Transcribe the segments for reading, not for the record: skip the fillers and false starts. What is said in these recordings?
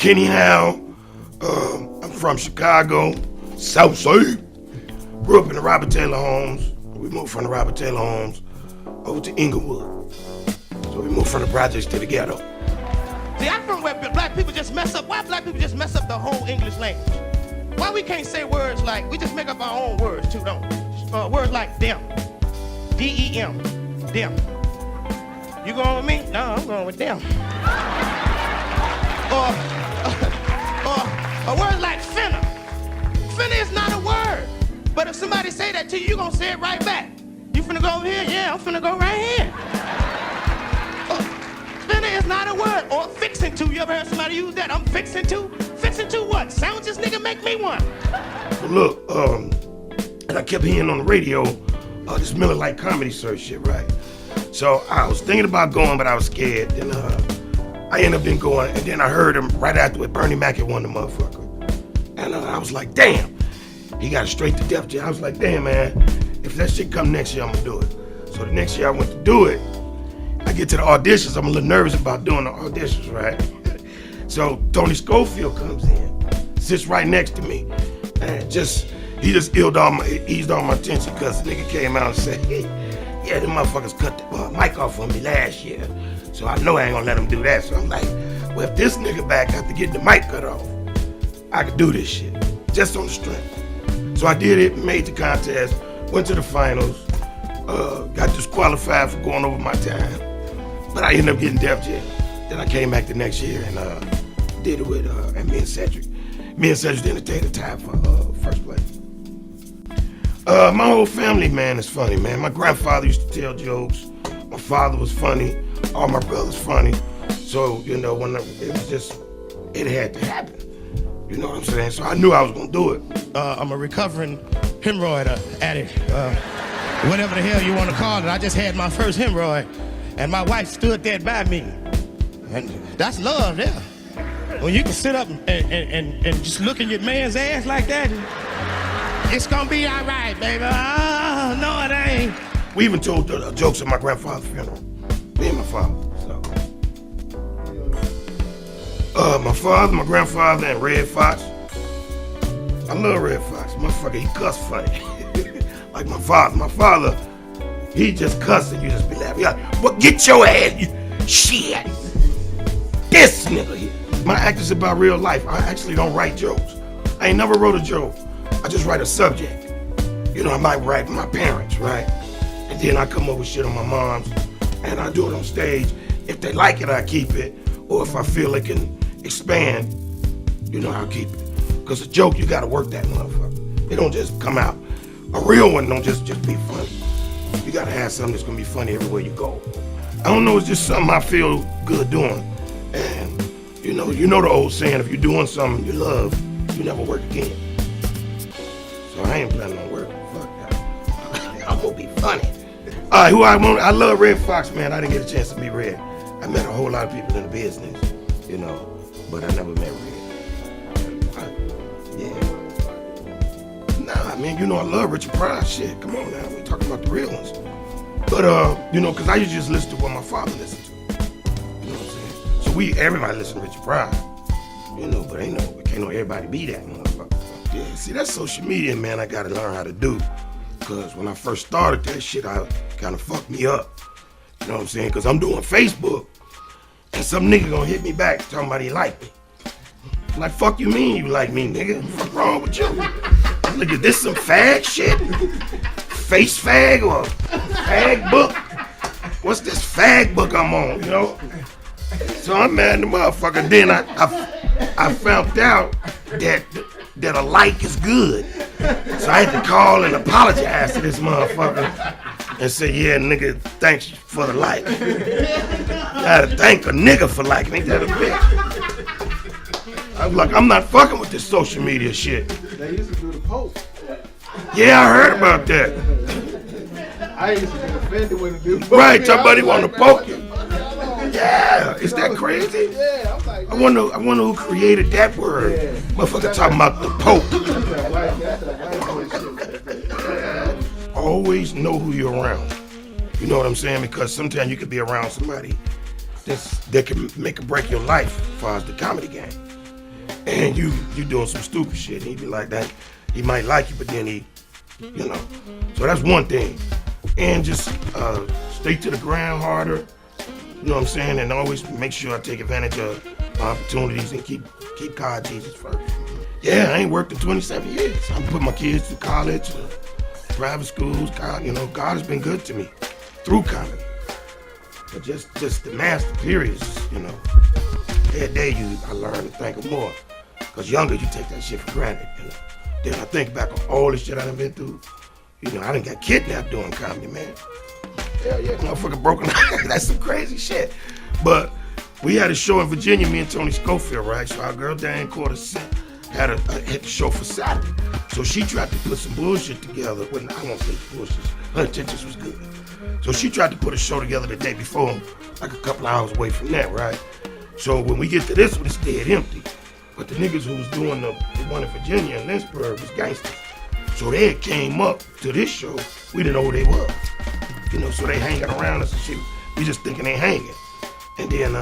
Kenny Howell. I'm from Chicago, South Side. Grew up in the Robert Taylor homes. We moved from the Robert Taylor homes over to Inglewood. So we moved from the projects to the ghetto. See, I'm from where black people just mess up. Why black people just mess up the whole English language? Why we can't say words like, we just make up our own words too, don't we? Words like them, D-E-M, them. You going with me? No, I'm going with them. Or words like finna. Finna is not a word. But if somebody say that to you, you gonna say it right back. You finna go over here? Yeah, I'm finna go right here. Finna is not a word. Or fixing to. You ever heard somebody use that? I'm fixing to? Fixing to what? Sound just nigga make me one. Well, look, and I kept hearing on the radio this Miller Lite comedy search shit, right? So I was thinking about going, but I was scared. Then I ended up going, and then I heard him right after it. Bernie Mac had won the motherfucker. And I was like, damn, he got it straight to Def Jam. I was like, damn, man, if that shit come next year, I'm gonna do it. So the next year I went to do it. I get to the auditions. I'm a little nervous about doing the auditions, right? So Tony Schofield comes in, sits right next to me, and he just eased all my tension because the nigga came out and said, hey, yeah, them motherfuckers cut the mic off on me last year, so I know I ain't gonna let them do that. So I'm like, well, if this nigga back after getting the mic cut off, I could do this shit, just on the strength. So I did it, made the contest, went to the finals, got disqualified for going over my time, but I ended up getting Def Jam. Then I came back the next year and did it with and me and Cedric. Me and Cedric didn't take the time for first place. My whole family, man, is funny, man. My grandfather used to tell jokes. My father was funny. All my brothers funny. So, you know, it had to happen. You know what I'm saying? So I knew I was gonna do it. I'm a recovering hemorrhoid addict. Whatever the hell you want to call it. I just had my first hemorrhoid, and my wife stood there by me. And that's love there. When you can sit up and just look at your man's ass like that, it's gonna be all right, baby. Oh, no, it ain't. We even told jokes at my grandfather's funeral. Me and my father. So. My father, my grandfather, and Red Fox. I love Red Fox. Motherfucker, he cuss funny. Like my father. My father, he just cuss and you just be laughing. Like, well, get your ass, you shit. This nigga here. My act is about real life. I actually don't write jokes. I ain't never wrote a joke. I just write a subject. You know, I might write my parents, right? And then I come up with shit on my mom's and I do it on stage. If they like it, I keep it. Or if I feel it can expand, you know, I'll keep it. Because a joke, you gotta work that motherfucker. It don't just come out. A real one don't just be funny. You gotta have something that's gonna be funny everywhere you go. I don't know, it's just something I feel good doing. And you know the old saying, if you're doing something you love, you never work again. So I ain't planning on working. Fuck that. I'm gonna be funny. All right, I love Red Fox, man. I didn't get a chance to meet Red. I met a whole lot of people in the business, you know, but I never met Red. Yeah. Nah, man, you know I love Richard Pryor shit. Come on now, we talking about the real ones. But, you know, because I usually just listen to what my father listened to. You know what I'm saying? So everybody listen to Richard Pryor. You know, but can't know everybody be that motherfucker. Yeah, see, that's social media, man, I gotta learn how to do. Because when I first started that shit, I kind of fucked me up. You know what I'm saying? Because I'm doing Facebook, and some nigga gonna hit me back talking about he like me. I'm like, fuck you mean you like me, nigga? What's wrong with you? Look at this, some fag shit? Face fag or fag book? What's this fag book I'm on, you know? So I'm mad at the motherfucker. Then I found out that a like is good. So I had to call and apologize to this motherfucker and say, yeah, nigga, thanks for the like. I had to thank a nigga for liking. Ain't that a bitch? I was like, I'm not fucking with this social media shit. They used to do the poke. Yeah, I heard about that. I used to get offended when they do poke. Right, somebody want to poke you. Yeah, is that crazy? Yeah, I'm like, I wonder who created that word. Yeah. Motherfucker talking about the Pope. Always know who you're around. You know what I'm saying? Because sometimes you could be around somebody that can make or break your life as far as the comedy game. and you doing some stupid shit. He'd be like that. He might like you, but then he, you know. So that's one thing. And just stay to the ground harder. You know what I'm saying? And always make sure I take advantage of my opportunities and keep God Jesus first. Yeah, I ain't worked in 27 years. I'm putting my kids through college, private schools. God, you know, God has been good to me through comedy. But just the master periods, you know. Every day I learn to think of more. Because younger, you take that shit for granted. You know? Then I think back on all the shit I done been through. You know, I done got kidnapped doing comedy, man. Hell yeah, motherfucker broken. That's some crazy shit. But we had a show in Virginia, me and Tony Schofield, right? So our girl Diane Corder had a show for Saturday. So she tried to put some bullshit together. Well, I won't say bullshit. Her intentions was good. So she tried to put a show together the day before, like a couple hours away from that, right? So when we get to this one, it's dead empty. But the niggas who was doing the one in Virginia and Lynchburg was gangsters. So they had came up to this show. We didn't know who they was. You know, so they hanging around us and shit. We just thinking they hanging. And then,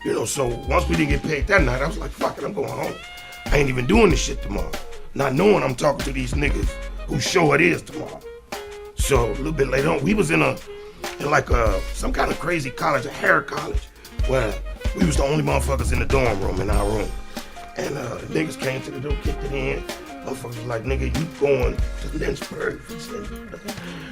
you know, so once we didn't get paid that night, I was like, fuck it, I'm going home. I ain't even doing this shit tomorrow. Not knowing I'm talking to these niggas whose show it is tomorrow. So a little bit later on, we was in some kind of crazy college, a hair college, where we was the only motherfuckers in the dorm room, in our room. And niggas came to the door, kicked it in. Motherfuckers was like, nigga, you going to Lynchburg.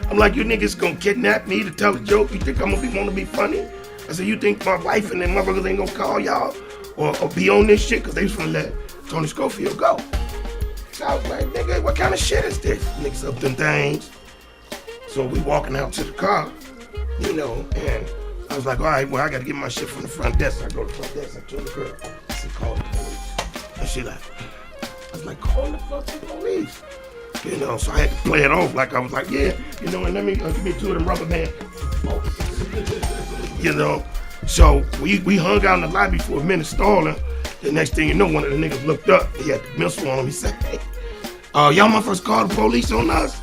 I'm like, you niggas gonna kidnap me to tell a joke? You think I'm gonna wanna be funny? I said, you think my wife and them motherfuckers ain't gonna call y'all or be on this shit? Cause they was gonna let Tony Schofield go. So I was like, nigga, what kind of shit is this? Niggas up them things. So we walking out to the car, you know, and I was like, all right, well, I gotta get my shit from the front desk. I go to the front desk and tell the girl, I said, call the police. And she like, I was like, call the fucking police. You know, so I had to play it off like I was like, yeah, you know, and let me give me two of them rubber bands. You know, so we hung out in the lobby for a minute stalling. The next thing you know, one of the niggas looked up. He had the missile on him. He said, hey, y'all motherfuckers called the police on us?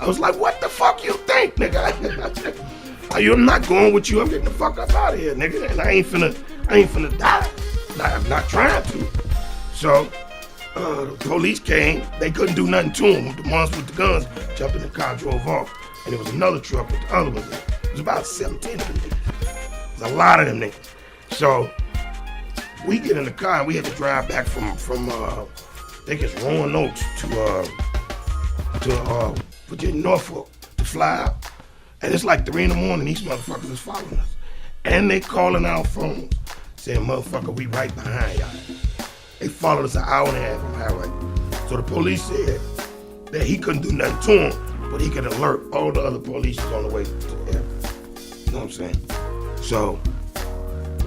I was like, what the fuck you think, nigga? I'm not going with you. I'm getting the fuck up out of here, nigga. And I ain't finna die. I'm not trying to. So the police came. They couldn't do nothing to him. The ones with the guns jumped in the car, drove off. And there was another truck with the other ones in it. It was about 17 of them niggas. There's a lot of them niggas. So we get in the car and we had to drive back from I think it's Roanoke to Virginia, Norfolk to fly out. And it's like 3 in the morning, these motherfuckers is following us. And they calling our phones saying, motherfucker, we right behind y'all. They followed us an hour and a half on the highway. So the police said that he couldn't do nothing to him, but he could alert all the other police on the way to the airport. You know what I'm saying? So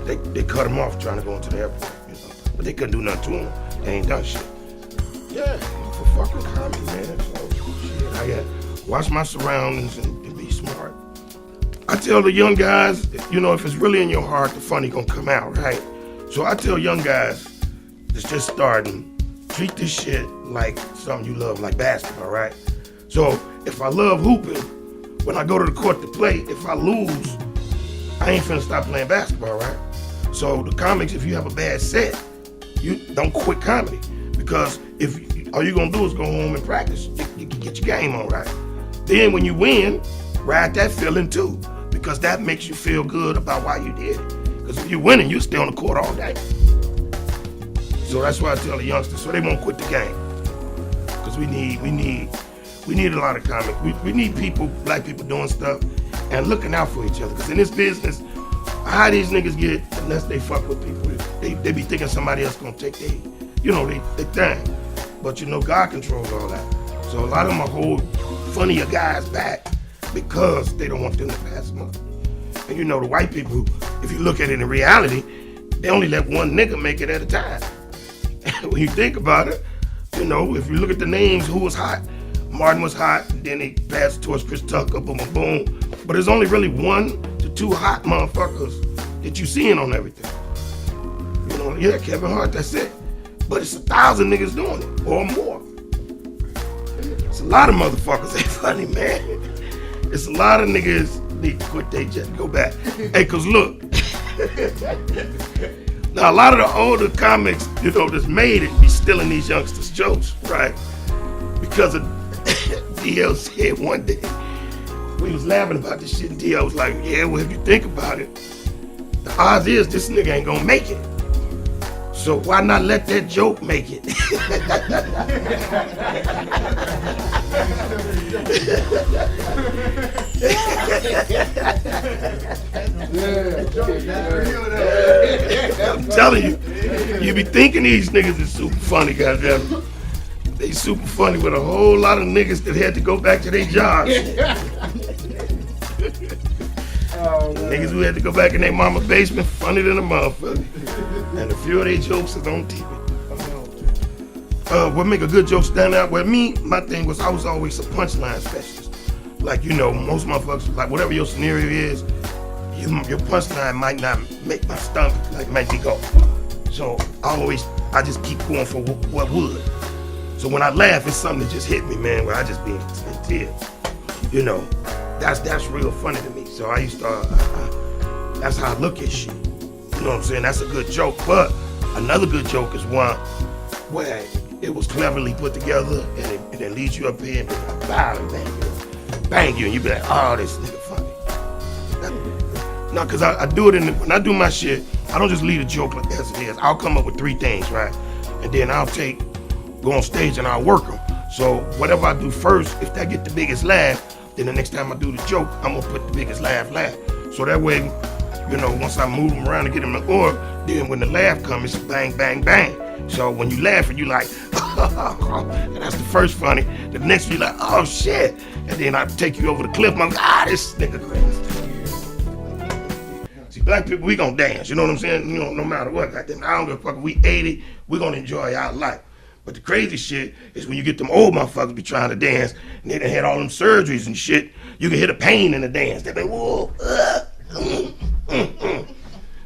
they cut him off trying to go into the airport, you know. But they couldn't do nothing to him. They ain't done shit. Yeah, for fucking comedy, man. So shit, I got watch my surroundings and be smart. I tell the young guys, you know, if it's really in your heart, the funny gonna come out, right? So I tell young guys that's just starting, treat this shit like something you love, like basketball, right? So if I love hooping, when I go to the court to play, if I lose, I ain't finna stop playing basketball, right? So the comics, if you have a bad set, you don't quit comedy. Because if all you're gonna do is go home and practice, you can get your game on, right? Then when you win, ride that feeling too. Because that makes you feel good about why you did it. Because if you're winning, you stay on the court all day. So that's why I tell the youngsters, so they won't quit the game. Because we need a lot of comics. We need people, black people doing stuff and looking out for each other. Because in this business, how these niggas get, unless they fuck with people, they be thinking somebody else gonna take their, you know, they thing. But you know, God controls all that. So a lot of them are hold funnier guys back because they don't want them to pass them up. And you know, the white people, if you look at it in reality, they only let one nigga make it at a time. When you think about it, you know, if you look at the names, who was hot? Martin was hot, then they passed the torch, Chris Tucker, boom, boom, boom. But there's only really 1 to 2 hot motherfuckers that you seeing on everything. You know, yeah, Kevin Hart, that's it. But it's 1,000 niggas doing it, or more. It's a lot of motherfuckers ain't funny, man. It's a lot of niggas need to quit they jet and go back. Hey, cause look, Now, a lot of the older comics, you know, that's made it, be stealing these youngsters' jokes, right? Because of DL said one day, we was laughing about this shit, and DL was like, yeah, well, if you think about it, the odds is this nigga ain't gonna make it. So why not let that joke make it? I'm telling you, you be thinking these niggas is super funny, goddamn. They super funny with a whole lot of niggas that had to go back to their jobs. Niggas who had to go back in their mama's basement, funny than a motherfucker. And a few of their jokes is on TV. What make a good joke stand out? Well, my thing was I was always a punchline specialist. Like, you know, most motherfuckers, like whatever your scenario is, your punchline might not make my stomach, like make me go. So I just keep going for what would. So when I laugh, it's something that just hit me, man, where I just be in tears. You know, that's real funny to me. So I used to, that's how I look at shit. You know what I'm saying? That's a good joke. But another good joke is one where it was cleverly put together and it leads you up here and bang you, and you be like, oh, this nigga funny. No, because I do it when I do my shit, I don't just leave a joke like as it is. I'll come up with 3 things, right? And then I'll go on stage and I'll work them. So whatever I do first, if that get the biggest laugh, then the next time I do the joke, I'm gonna put the biggest laugh. So that way, you know, once I move them around and get them in order, then when the laugh comes, it's bang, bang, bang. So when you laugh and you like, and that's the first funny, the next you like, oh shit. And then I take you over the cliff, I'm like, this nigga crazy. See, black people, we gonna dance, you know what I'm saying? You know, no matter what, goddamn, I don't give a fuck if we 80, we gonna enjoy our life. But the crazy shit is when you get them old motherfuckers be trying to dance, and they done had all them surgeries and shit, you can hear the pain in the dance. They be, whoa,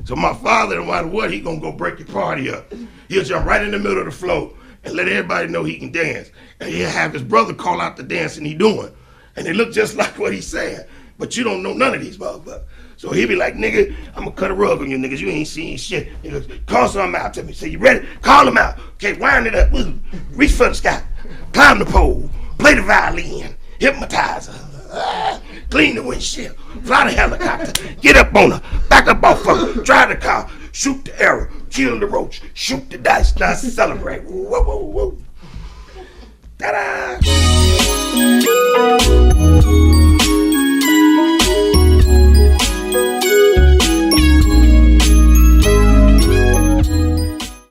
So my father, no matter what, he gonna go break your party up. He'll jump right in the middle of the floor and let everybody know he can dance. And he'll have his brother call out the dancing he doing. And they look just like what he's saying. But you don't know none of these motherfuckers. So he'll be like, nigga, I'm gonna cut a rug on you niggas. You ain't seen shit. He goes, call something out to me. Say, you ready? Call him out. Okay, wind it up. Reach for the sky. Climb the pole. Play the violin. Hypnotizer. Clean the windshield. Fly the helicopter. Get up on her. Back up off of her. Drive the car. Shoot the arrow. Kill the roach. Shoot the dice. Now celebrate. Whoa, whoa, whoa. Ta-da!